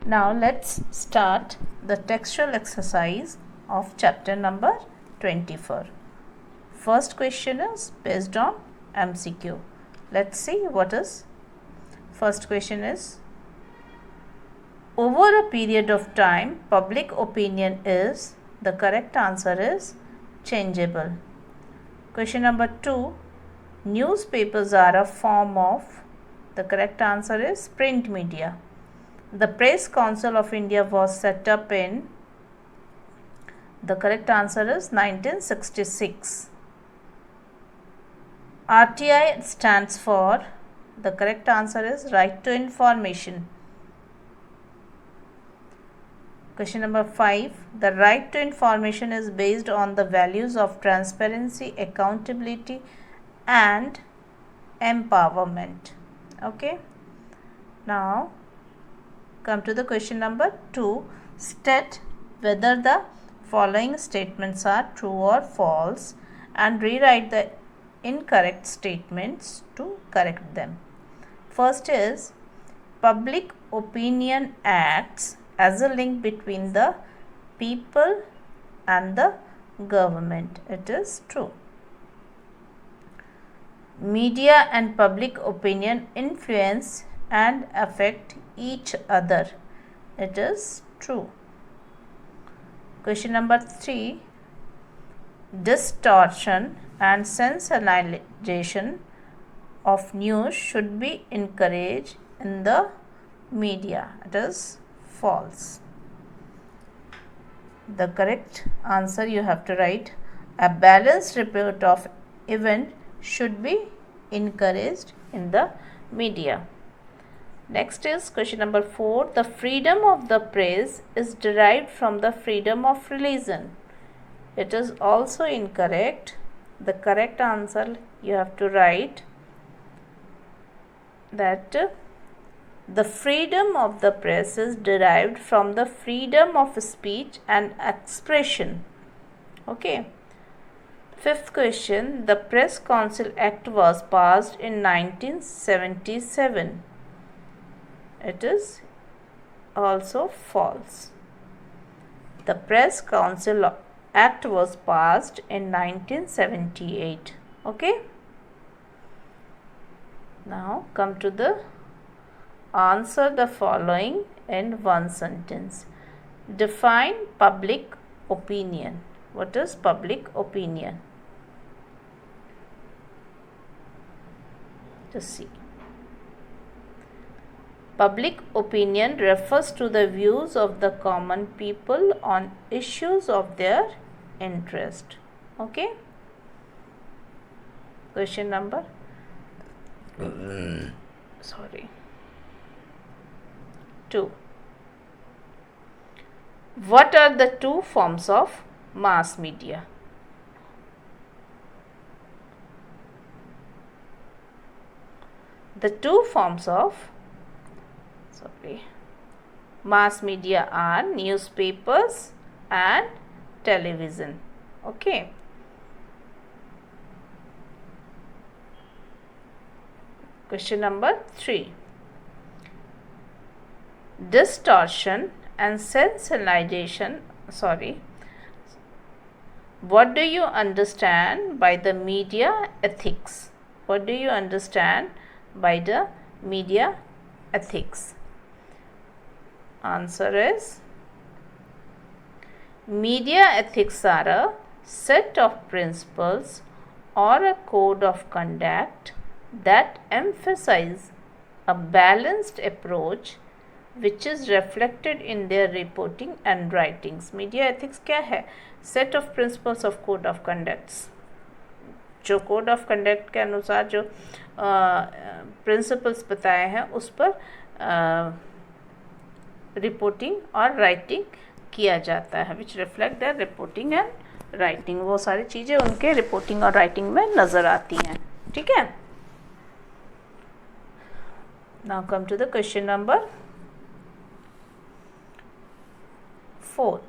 Now let's start the textual exercise of chapter number 24. First question is based on MCQ. Let's see what is. First question is, over a period of time, public opinion is, the correct answer is changeable. Question number 2, newspapers are a form of, the correct answer is print media. The Press Council of India was set up in, the correct answer is 1966. RTI stands for, the correct answer is right to information. Question number 5, the right to information is based on the values of transparency, accountability and empowerment. Okay. Now come to the question number 2. State whether the following statements are true or false and rewrite the incorrect statements to correct them. First is, public opinion acts as a link between the people and the government. It is true. Media and public opinion influence and affect each other. It is true. Question number 3, distortion and sensationalization of news should be encouraged in the media. It is false. The correct answer you have to write, a balanced report of event should be encouraged in the media. Next is question number 4. The freedom of the press is derived from the freedom of religion. It is also incorrect. The correct answer you have to write that the freedom of the press is derived from the freedom of speech and expression. Okay. Fifth question, the Press Council Act was passed in 1977. It is also false. The Press Council Act was passed in 1978. Okay. Now come to the answer the following in one sentence. Define public opinion. What is public opinion? Just see. Public opinion refers to the views of the common people on issues of their interest. Okay. Question number 2. What are the two forms of mass media? The two forms of mass media are newspapers and television. Okay. Question number 3. Distortion and sensationalization. What do you understand by the media ethics? What do you understand by the media ethics? Answer is, media ethics are a set of principles or a code of conduct that emphasize a balanced approach which is reflected in their reporting and writings. Media ethics क्या है? Set of principles of code of conducts. जो code of conduct के अनुसार जो principles बताए हैं उस पर रिपोर्टिंग और राइटिंग किया जाता है, which reflect the reporting and writing. वो सारी चीज़ें उनके रिपोर्टिंग और राइटिंग में नज़र आती हैं. ठीक है. Now come to the question number 4.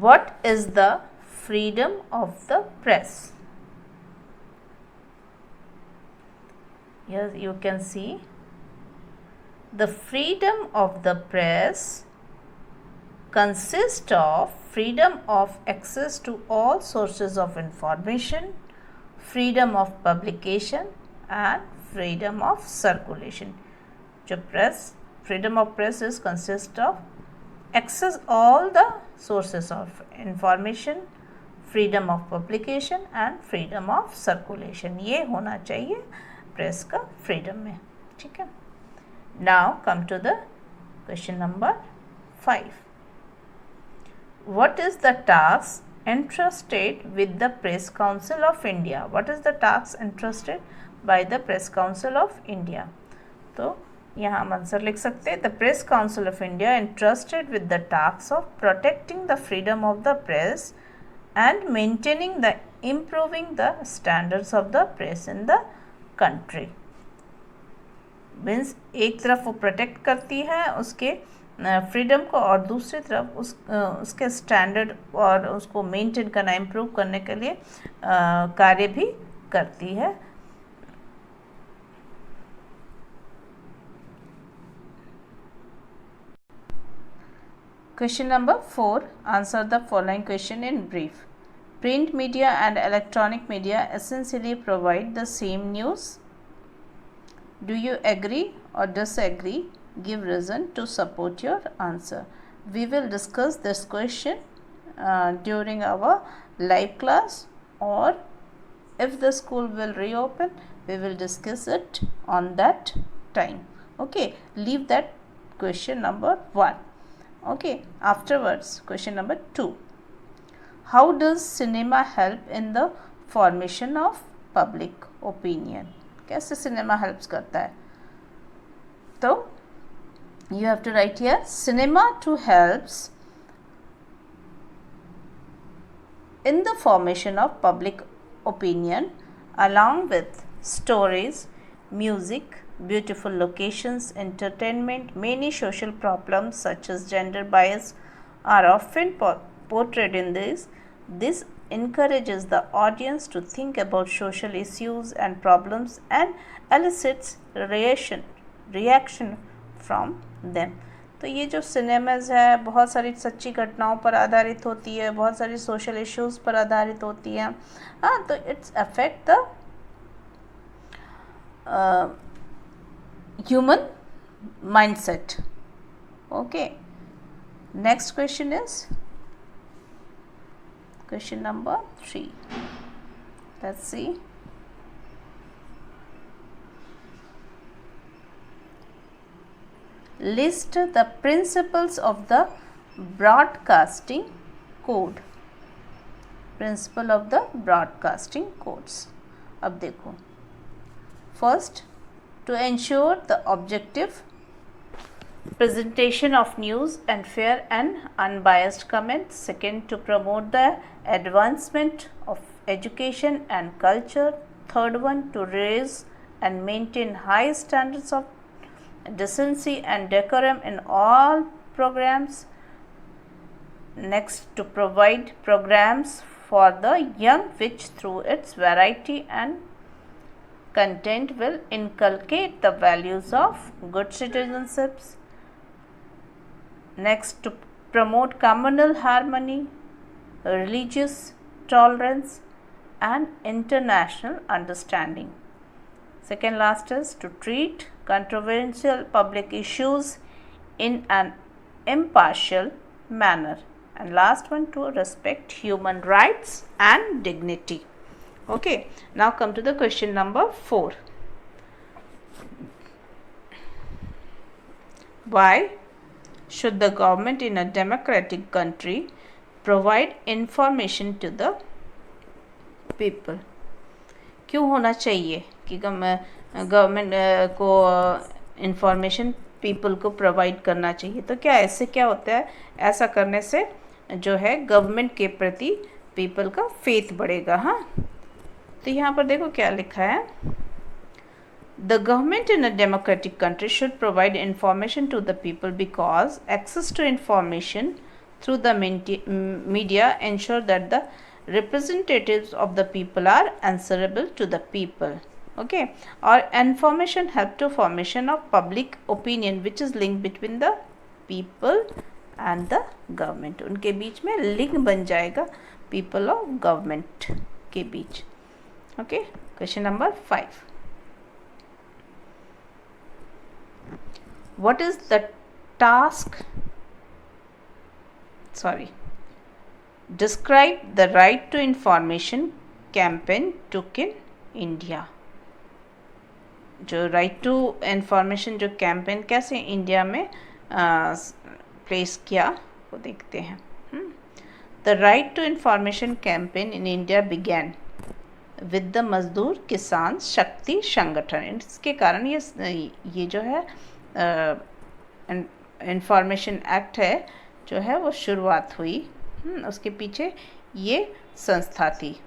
What is the freedom of the press? Here you can see The freedom of the press consists of freedom of access to all sources of information, freedom of publication and freedom of circulation. जो press, freedom of press is consist of access all the sources of information, freedom of publication and freedom of circulation. ये होना चाहिए press का freedom में. ठीक है. Now come to the question number 5. What is the task entrusted with the Press Council of India? What is the task entrusted by the Press Council of India? तो यहाँ हम आंसर लिख सकते हैं. The Press Council of India entrusted with the task of protecting the freedom of the press and maintaining the improving the standards of the press in the country. Means एक तरफ वो protect करती है उसके freedom को और दूसरी तरफ उसके स्टैंडर्ड और उसको मेंटेन करना, इम्प्रूव करने के लिए कार्य भी करती है. Question number 4. Answer the following question in brief. Print media and electronic media essentially provide the same news. Do you agree or disagree? Give reason to support your answer. We will discuss this question during our live class, or if the school will reopen, we will discuss it on that time. Okay, leave that question number 1. Okay, afterwards question number 2. How does cinema help in the formation of public opinion? कैसे cinema helps करता है? तो you have to write here cinema to helps in the formation of public opinion along with stories, music, beautiful locations, entertainment. Many social problems such as gender bias are often portrayed in this. This encourages the audience to think about social issues and problems and elicits reaction from them. तो ये जो cinemas है बहुत सारी सच्ची घटनाओं पर आधारित होती है, बहुत सारी सोशल इश्यूज पर आधारित होती है. हाँ, तो it's affect the human mindset. Okay, next question is question number 3. Let's see. List the principles of the broadcasting code. Principle of the broadcasting codes. अब देखो. First, to ensure the objective presentation of news and fair and unbiased comments. Second, to promote the advancement of education and culture. Third one, to raise and maintain high standards of decency and decorum in all programs. Next, to provide programs for the young which through its variety and content will inculcate the values of good citizenship. Next, to promote communal harmony, religious tolerance and international understanding. Second last is to treat controversial public issues in an impartial manner. And last one, to respect human rights and dignity. Okay, now come to the question number 4. Why should the government in a democratic country provide information to the people? क्यों होना चाहिए कि government को information people को provide करना चाहिए? तो क्या ऐसे क्या होता है, ऐसा करने से जो है गवर्नमेंट के प्रति पीपल का फेथ बढ़ेगा. हाँ, तो यहाँ पर देखो क्या लिखा है. The government in a democratic country should provide information to the people because access to information through the media ensure that the representatives of the people are answerable to the people. Okay, or information help to formation of public opinion which is link between the people and the government. उनके बीच में link बन जाएगा people और government के बीच. Okay, question number 5. What is the task? Describe the right to information campaign took in India. जो right to information जो campaign कैसे India में प्लेस किया वो देखते हैं. The right to information campaign in India began with the Mazdoor Kisan शक्ति संगठन. इसके कारण ये जो है इंफॉर्मेशन एक्ट है जो है वो शुरुआत हुई. उसके पीछे ये संस्था थी.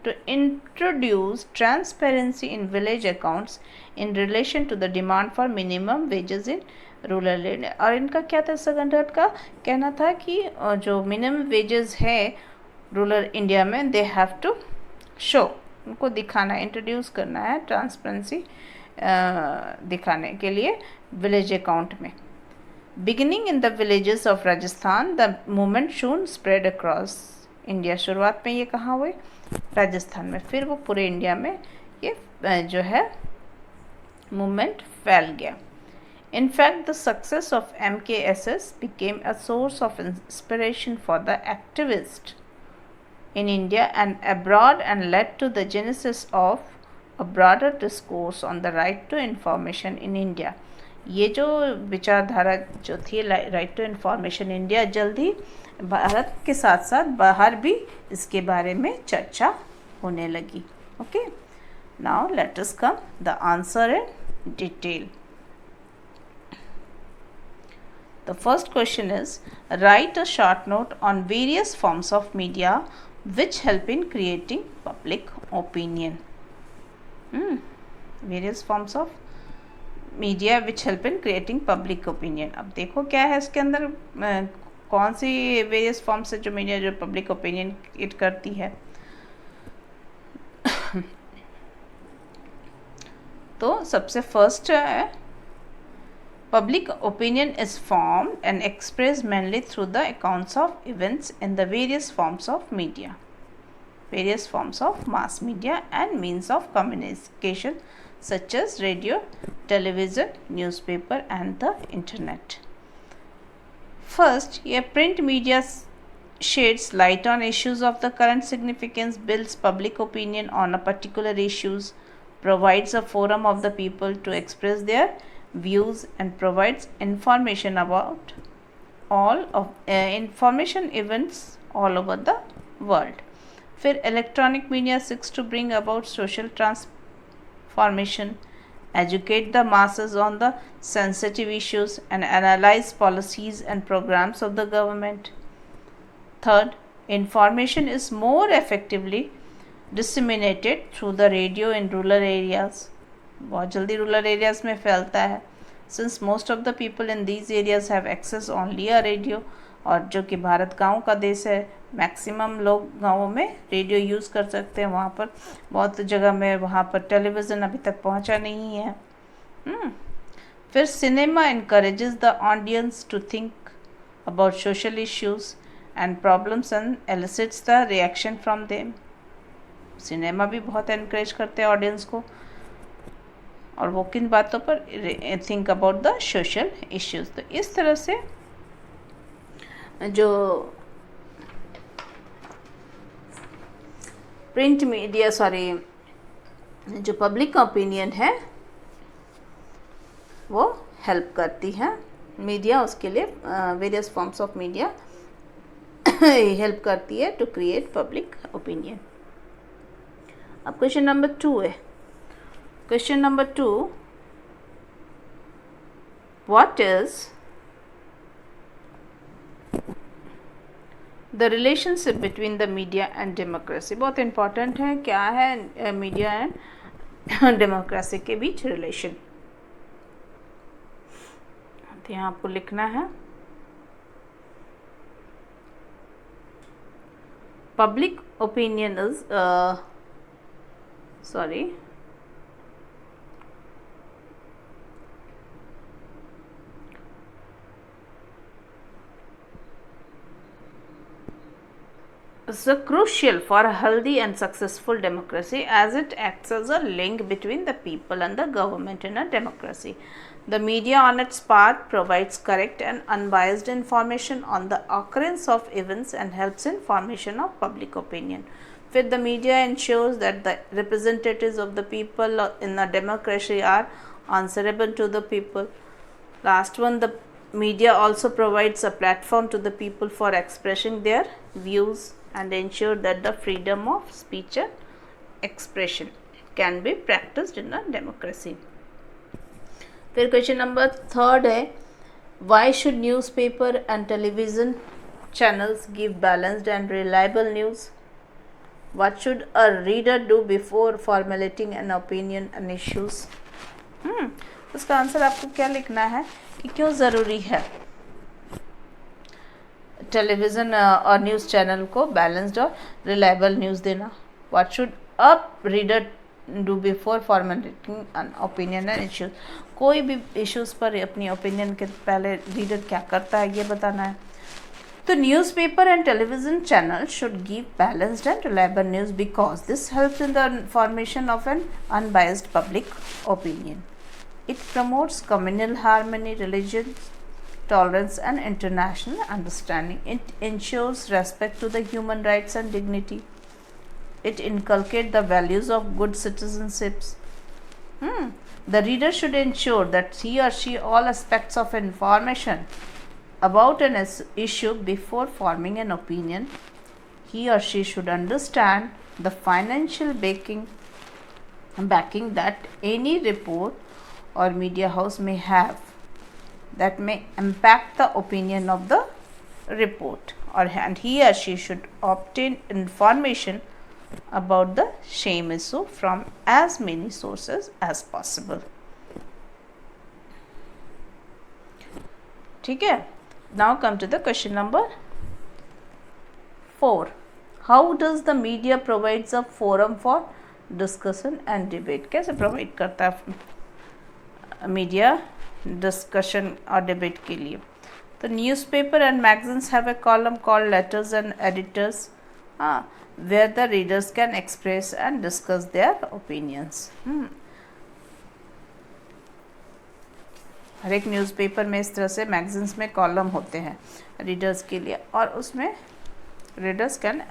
To introduce transparency in village accounts in relation to the demand for minimum wages in rural area. और इनका क्या था, संगठन का कहना था कि जो मिनिमम वेजेस है रूरल इंडिया में दे हैव टू शो, उनको दिखाना है, इंट्रोड्यूस करना है ट्रांसपेरेंसी दिखाने के लिए विलेज अकाउंट में. Beginning in the villages of Rajasthan the movement soon spread across India. शुरुआत में ये कहाँ हुए, राजस्थान में, फिर वो पूरे इंडिया में ये जो है मूवमेंट फैल गया. In fact, the success of MKSS became a source of inspiration for the activists in India and abroad and led to the genesis of a broader discourse on the right to information in India. ये जो विचारधारा जो थी right to information India, जल्दी भारत के साथ साथ बाहर भी इसके बारे में चर्चा होने लगी. Okay, now let us come the answer in detail. The first question is right a short note on various forms of media which help in creating public opinion. Various forms of media which help in creating public opinion. अब देखो क्या है इसके अंदर, कौन see various forms है जो media जो पब्लिक ओपिनियन क्रिएट करती है. तो सबसे फर्स्ट है public opinion is formed and express mainly through the accounts of events in the various forms of media, various forms of mass media and means of communication such as radio, television, newspaper and the internet. First, a print media sheds light on issues of the current significance, builds public opinion on a particular issues, provides a forum of the people to express their views and provides information about all of information events all over the world. फिर electronic media seeks to bring about social transformation, educate the masses on the sensitive issues and analyze policies and programs of the government. Third, information is more effectively disseminated through the radio in rural areas. बहुत जल्दी rural areas में फैलता है, since most of the people in these areas have access only a radio. और जो कि भारत गाँव का देश है, मैक्सिमम लोग गाँवों में रेडियो यूज़ कर सकते हैं. वहाँ पर बहुत जगह में वहाँ पर टेलीविज़न अभी तक पहुँचा नहीं है. फिर cinema encourages the audience to think about social issues and problems and elicits the reaction from them. Cinema भी बहुत encourage करते हैं ऑडियंस को, और वो किन बातों पर, think about the social issues. तो इस तरह से जो प्रिंट मीडिया जो पब्लिक ओपिनियन है वो हेल्प करती है मीडिया, उसके लिए various forms of media help करती है टू क्रिएट पब्लिक ओपिनियन. अब क्वेश्चन नंबर 2 है. Question number 2, what is the relationship between the media and democracy. बहुत इंपॉर्टेंट है, क्या है मीडिया एंड डेमोक्रेसी के बीच रिलेशन. तो यहाँ आपको लिखना है public opinion is is crucial for a healthy and successful democracy as it acts as a link between the people and the government in a democracy. The media on its part provides correct and unbiased information on the occurrence of events and helps in formation of public opinion. Fifth, the media ensures that the representatives of the people in a democracy are answerable to the people. Last one, the media also provides a platform to the people for expressing their views and ensure that the freedom of speech and expression can be practiced in a democracy. फिर question number third है, why should newspaper and television channels give balanced and reliable news? What should a reader do before formulating an opinion and issues? उसका answer आपको क्या लिखना है कि क्यों ज़रूरी है टेलीविज़न और न्यूज़ चैनल को बैलेंस्ड और रिलायबल न्यूज़ देना. What should a reader do before formulating an opinion and issues? कोई भी इश्यूज़ पर अपनी ओपिनियन के पहले रीडर क्या करता है ये बताना है. तो newspaper and television channel should give balanced and reliable news because this helps in the formation of N unbiased public opinion. It promotes communal harmony, religion, tolerance and international understanding. It ensures respect to the human rights and dignity. It inculcates the values of good citizenships. The reader should ensure that he or she all aspects of information about an issue before forming an opinion. He or she should understand the financial backing that any report or media house may have that may impact the opinion of the report, and he or she should obtain information about the same issue from as many sources as possible. ठीक है. Now come to the question number 4. How does the media provides a forum for discussion and debate? कैसे provide करता है media discussion और debate के लिए? तो newspaper and magazines have a column called letters and editors where the readers can express and discuss their opinions. हर एक newspaper में इस तरह से मैगजीन्स में कॉलम होते हैं रीडर्स के लिए और उसमें readers can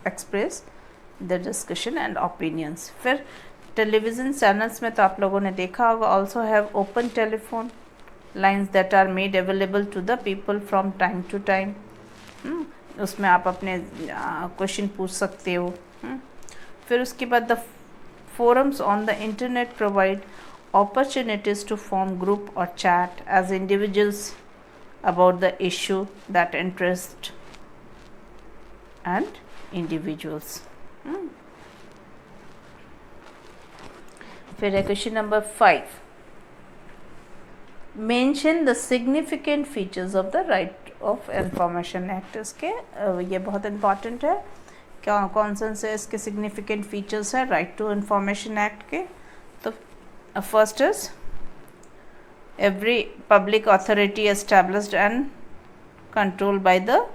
express the discussion and opinions. फिर टेलीविज़न चैनल्स में तो आप लोगों ने देखा होगा also have open telephone lines that are made available to the people from time to time. उसमें आप अपने क्वेश्चन पूछ सकते हो. फिर उसके बाद the forums on the internet provide opportunities to form group or chat as individuals about the issue that interest and individuals. फिर है question number 5. Mention the significant features of the right of information act. इसके ये बहुत important है. क्या कौन से इसके सिग्निफिकेंट फीचर्स है राइट टू इंफॉर्मेशन एक्ट के? तो first is every public authority established and controlled by the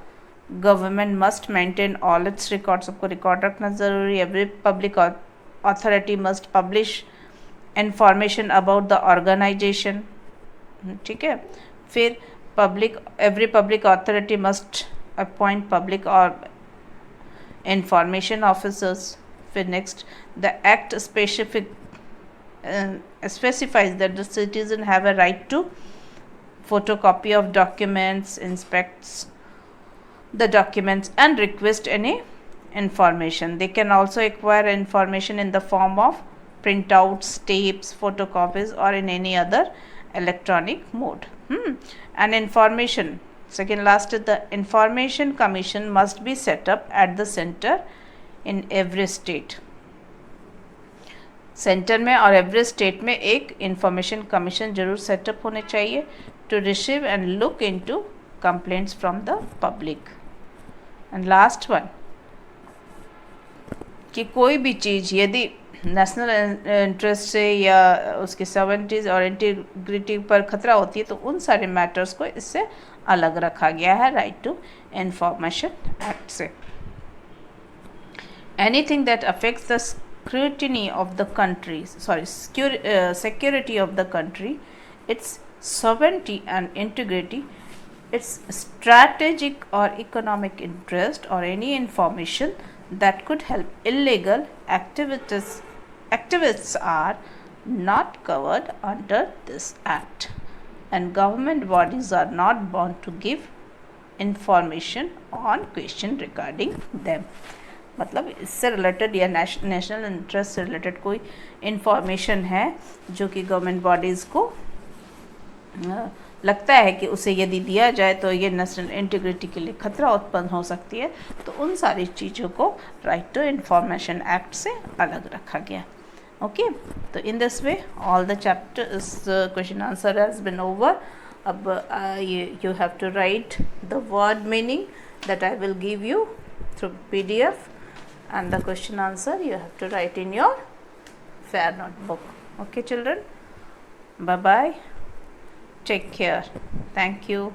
government must maintain all its record. सबको रिकॉर्ड रखना ज़रूरी. Every public authority must publish information about the organisation. ठीक है. फिर every public authority must appoint public और information officers. फिर next the act specifies that the citizen have a right to photocopy of documents, inspects the documents and request any information. They can also acquire information in the form of printouts, tapes, photocopies or in any other electronic mode. And information, second last is the information commission must be set up at the center in every state. Centre में और every state में एक information commission जरूर setup होने चाहिए to receive and look into complaints from the public. And last one कि कोई भी चीज़ यदि नेशनल इंटरेस्ट से या उसकी सॉवरेनिटी और इंटीग्रिटी पर खतरा होती है तो उन सारे मैटर्स को इससे अलग रखा गया है राइट टू इंफॉर्मेशन एक्ट से. anything that affects the scrutiny of the country, security of the country, its sovereignty and integrity, its strategic or economic interest, or any information that could help illegal activists are not covered under this act, and government bodies are not bound to give information on question regarding them. मतलब इससे related या national interest से related कोई information है जो कि government bodies को लगता है कि उसे यदि दिया जाए तो ये नेशनल इंटीग्रिटी के लिए खतरा उत्पन्न हो सकती है, तो उन सारी चीज़ों को राइट टू इंफॉर्मेशन एक्ट से अलग रखा गया. ओके, तो in this way all the chapters question answer has been over. अब you have to write the word meaning that I will give you through PDF, and the question answer you have to write in your fair notebook. Okay children, bye bye, take care, thank you.